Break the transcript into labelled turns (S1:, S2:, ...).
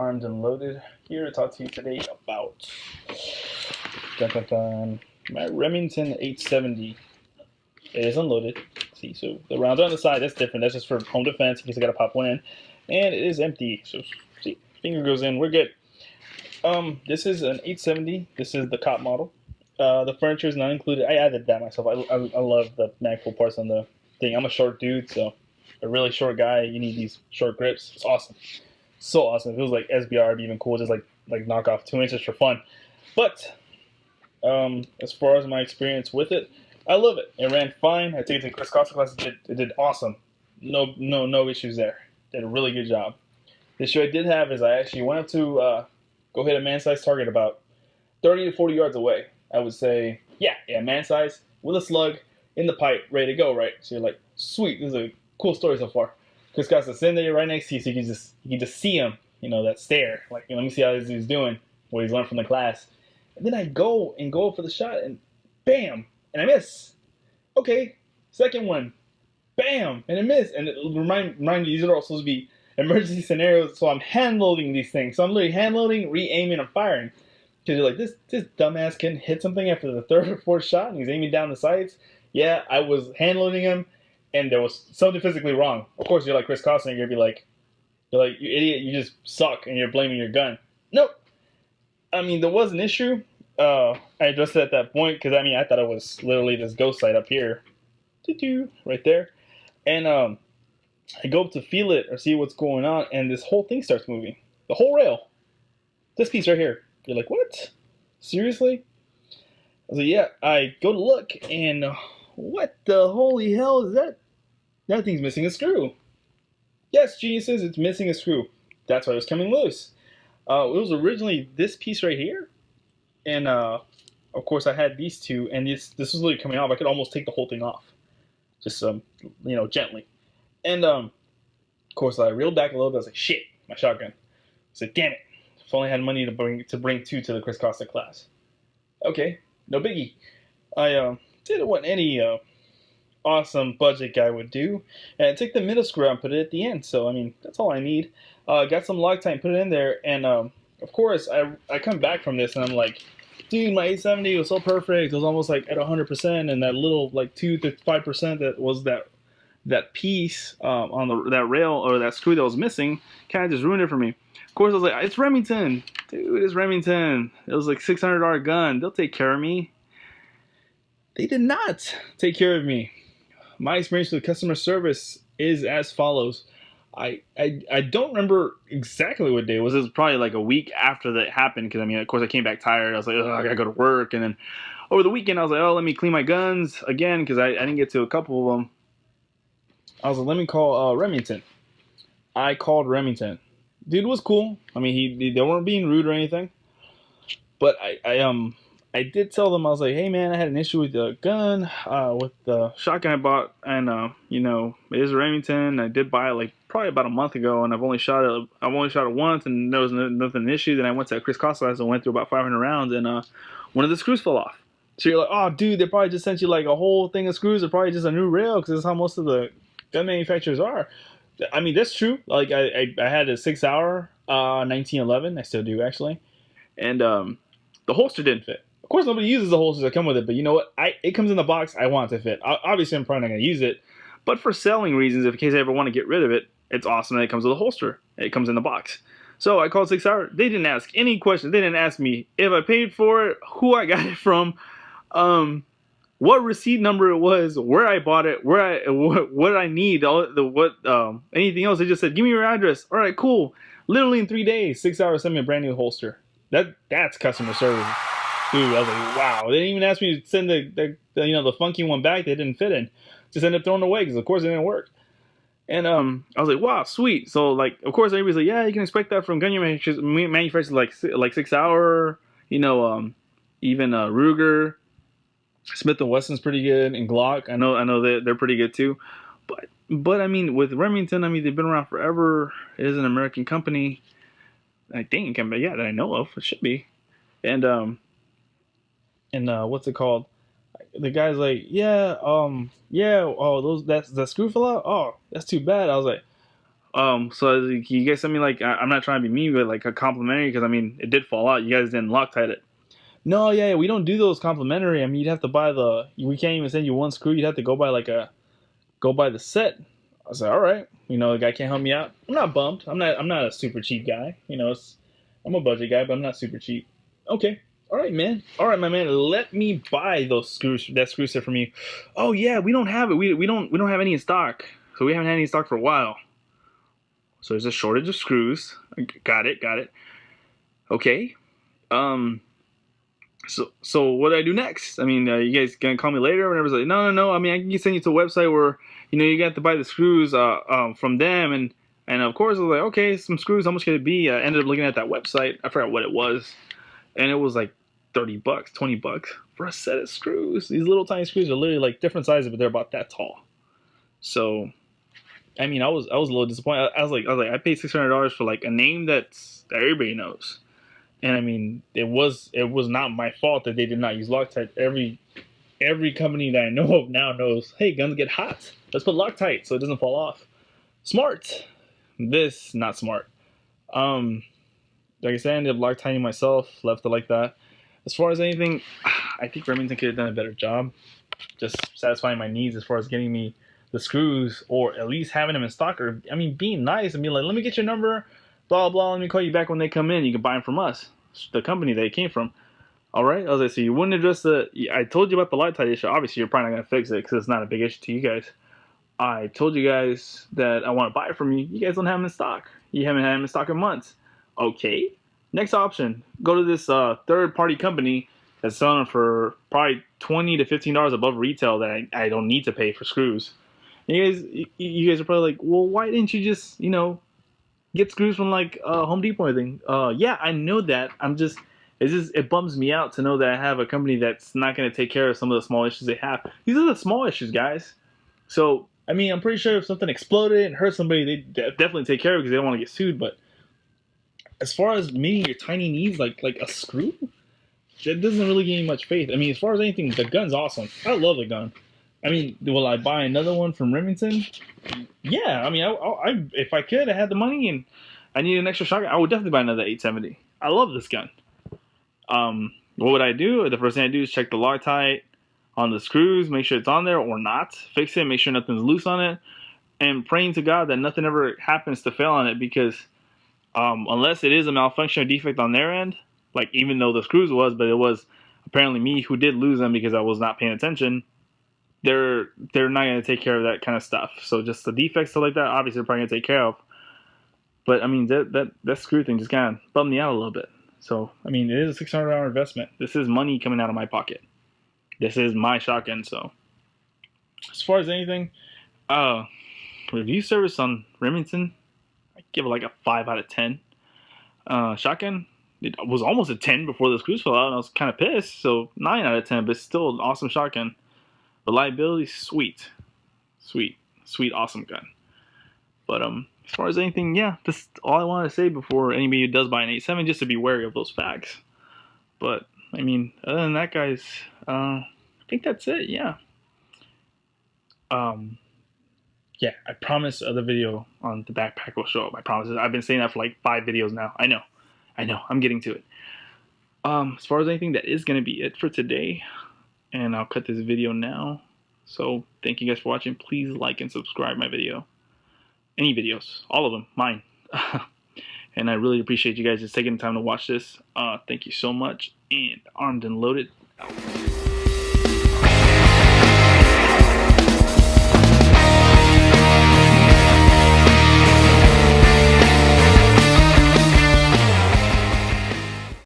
S1: Armed and Loaded, here to talk to you today about my Remington 870. It is unloaded. See, so the rounds are on the side. That's different. That's just for home defense in case I gotta pop one in, and it is empty. So see, finger goes in. We're good. This is an 870. This is the cop model. The furniture is not included. I added that myself. I love the mag pull parts on the thing. I'm a short dude, so a really short guy. You need these short grips. It's awesome. So awesome. If it was like SBR, it'd be even cool. Just like knock off 2 inches for fun. But as far as my experience with it, I love it. It ran fine. I took it to Chris Costa class. It did awesome. No issues there. Did a really good job. The issue I did have is I actually went up to go hit a man-sized target about 30 to 40 yards away. I would say, yeah, man-sized with a slug in the pipe, ready to go, right? So you're like, sweet, this is a cool story so far. Chris Costa's sitting there right next to you, so you can just see him, that stare. Like, let me see how this dude's doing, what he's learned from the class. And then I go for the shot, and bam, and I miss. Okay, second one, bam, and I miss. And remind you, these are all supposed to be emergency scenarios, so I'm hand-loading these things. So I'm literally hand-loading, re-aiming, and firing. Because you're like, this dumbass can hit something after the third or fourth shot, and he's aiming down the sights. Yeah, I was hand-loading him, and there was something physically wrong. Of course, you're like Chris Costa, and you're like, you idiot, you just suck, and you're blaming your gun. Nope. I mean, there was an issue. I addressed it at that point, because, I thought it was literally this ghost sight up here. Right there. And I go up to feel it or see what's going on, and this whole thing starts moving. The whole rail. This piece right here. You're like, what? Seriously? I was like, yeah. I go to look, and what the holy hell is that? That thing's missing a screw. Yes, geniuses, it's missing a screw. That's why it was coming loose. It was originally this piece right here, and of course I had these two, and this was literally coming off. I could almost take the whole thing off, just gently. And of course I reeled back a little bit. I was like, shit, my shotgun. I said, damn it. If only I had money to bring two to the Chris Costa class. Okay, no biggie. I did what any awesome budget guy would do, and I took the middle screw out and put it at the end. So that's all I need. Got some Loctite, put it in there, and of course I come back from this and I'm like, dude, my 870 was so perfect. It was almost like at 100%, and that little like 2 to 5% that was that piece on that rail or that screw that was missing kind of just ruined it for me. Of course, I was like, it's Remington. Dude, it's Remington. It was like $600 gun. They'll take care of me. They did not take care of me. My experience with customer service is as follows. I don't remember exactly what day it was. It was probably like a week after that happened because, of course, I came back tired. I was like, I got to go to work. And then over the weekend, I was like, let me clean my guns again because I didn't get to a couple of them. I was like, let me call Remington. I called Remington. Dude was cool. They weren't being rude or anything. But I did tell them, I was like, hey man, I had an issue with the gun, with the shotgun I bought, and it is a Remington. I did buy it like probably about a month ago, and I've only shot it once, and there was nothing an issue. Then I went to Chris Costa and went through about 500 rounds, and one of the screws fell off. So you're like, oh dude, they probably just sent you like a whole thing of screws, or probably just a new rail, because that's how most of the gun manufacturers are. That's true. Like I had a 6-hour 1911. I still do actually, and the holster didn't fit. Of course, nobody uses the holsters that come with it, but you know what? It comes in the box. I want it to fit. Obviously, I'm probably not going to use it, but for selling reasons, in case I ever want to get rid of it, it's awesome that it comes with a holster. It comes in the box. So I called 6 Hour. They didn't ask any questions. They didn't ask me if I paid for it, who I got it from, what receipt number it was, where I bought it, what I need, anything else. They just said, give me your address. All right, cool. Literally in 3 days, 6 Hours sent me a brand new holster. That's customer service. Dude, I was like, wow. They didn't even ask me to send the funky one back. They didn't fit in. Just ended up throwing it away because of course it didn't work. And I was like, wow, sweet. So like, of course everybody's like, yeah, you can expect that from gun manufacturers like 6 Hour, even Ruger, Smith & Wesson's pretty good, and Glock. I know they're pretty good too. But with Remington, they've been around forever. It is an American company. I think, that I know of. It should be. And what's it called? The guy's like, yeah, oh, that's the screw fell out. Oh, that's too bad. I was like, So you guys sent me like I'm not trying to be mean, but like a complimentary because I mean it did fall out. You guys didn't Loctite it. No, yeah, we don't do those complimentary. I mean, you'd have to buy the. We can't even send you one screw. You'd have to go buy the set. I was like, all right, the guy can't help me out. I'm not bummed. I'm not a super cheap guy. I'm a budget guy, but I'm not super cheap. Okay, all right, man. All right, my man. Let me buy those screws. That screw set from you. Oh yeah, we don't have it. We don't have any in stock. So we haven't had any in stock for a while. So there's a shortage of screws. Got it. Okay. So what do I do next? I mean, you guys gonna call me later or whatever? Like, no. I mean, I can send you to a website where you got to buy the screws from them, and of course I was like, okay, some screws. How much could it be? I ended up looking at that website. I forgot what it was, and it was like $30, $20 for a set of screws. These little tiny screws are literally like different sizes, but they're about that tall. So, I mean, I was a little disappointed. I was like, I paid $600 for like a name that everybody knows. And I mean, it was not my fault that they did not use Loctite. Every company that I know of now knows, hey, guns get hot. Let's put Loctite so it doesn't fall off. Smart. This, not smart. Like I said, I ended up Loctiting myself, left it like that. As far as anything, I think Remington could have done a better job just satisfying my needs as far as getting me the screws or at least having them in stock. Or, I mean, being nice and being like, let me get your number, blah, blah, let me call you back when they come in. You can buy them from us, the company they came from. All right. I was like, so you wouldn't address I told you about the Loctite issue. Obviously, you're probably not going to fix it because it's not a big issue to you guys. I told you guys that I want to buy it from you. You guys don't have them in stock. You haven't had them in stock in months. Okay. Next option. Go to this third-party company that's selling them for probably $20 to $15 above retail that I don't need to pay for screws. And you guys are probably like, well, why didn't you just, get screws from like Home Depot or anything? Yeah, I know that. It bums me out to know that I have a company that's not going to take care of some of the small issues they have. These are the small issues, guys. So, I mean, I'm pretty sure if something exploded and hurt somebody, they definitely take care of it because they don't want to get sued. But as far as meeting your tiny needs, like a screw, that doesn't really give me much faith. I mean, as far as anything, the gun's awesome. I love the gun. I mean, will I buy another one from Remington? Yeah, I mean, I if I could, I had the money and I need an extra shotgun, I would definitely buy another 870. I love this gun. What would I do? The first thing I do is check the Loctite on the screws, make sure it's on there or not. Fix it, make sure nothing's loose on it, and praying to God that nothing ever happens to fail on it because unless it is a malfunction or defect on their end, like even though the screws was, but it was apparently me who did lose them because I was not paying attention. They're not going to take care of that kind of stuff. So just the defects, stuff like that, obviously they're probably going to take care of. But I mean, that screw thing just kind of bummed me out a little bit. So I mean, it is a $600 investment. This is money coming out of my pocket. This is my shotgun. So as far as anything, review service on Remington, I give it like a 5 out of 10. Shotgun, it was almost a 10 before the screws fell out, and I was kind of pissed. So 9 out of 10, but still an awesome shotgun. Reliability, sweet, awesome gun. But as far as anything, yeah, that's all I want to say before anybody does buy an 8.7, just to be wary of those facts. But I mean, other than that, guys, I think that's it. Yeah. Yeah, I promise other video on the backpack will show up. I promise. I've been saying that for like 5 videos now. I know. I'm getting to it. As far as anything, that is going to be it for today. And I'll cut this video now. So thank you guys for watching. Please like and subscribe my video. Any videos. All of them. Mine. And I really appreciate you guys just taking the time to watch this. Thank you so much. And armed and loaded. Out.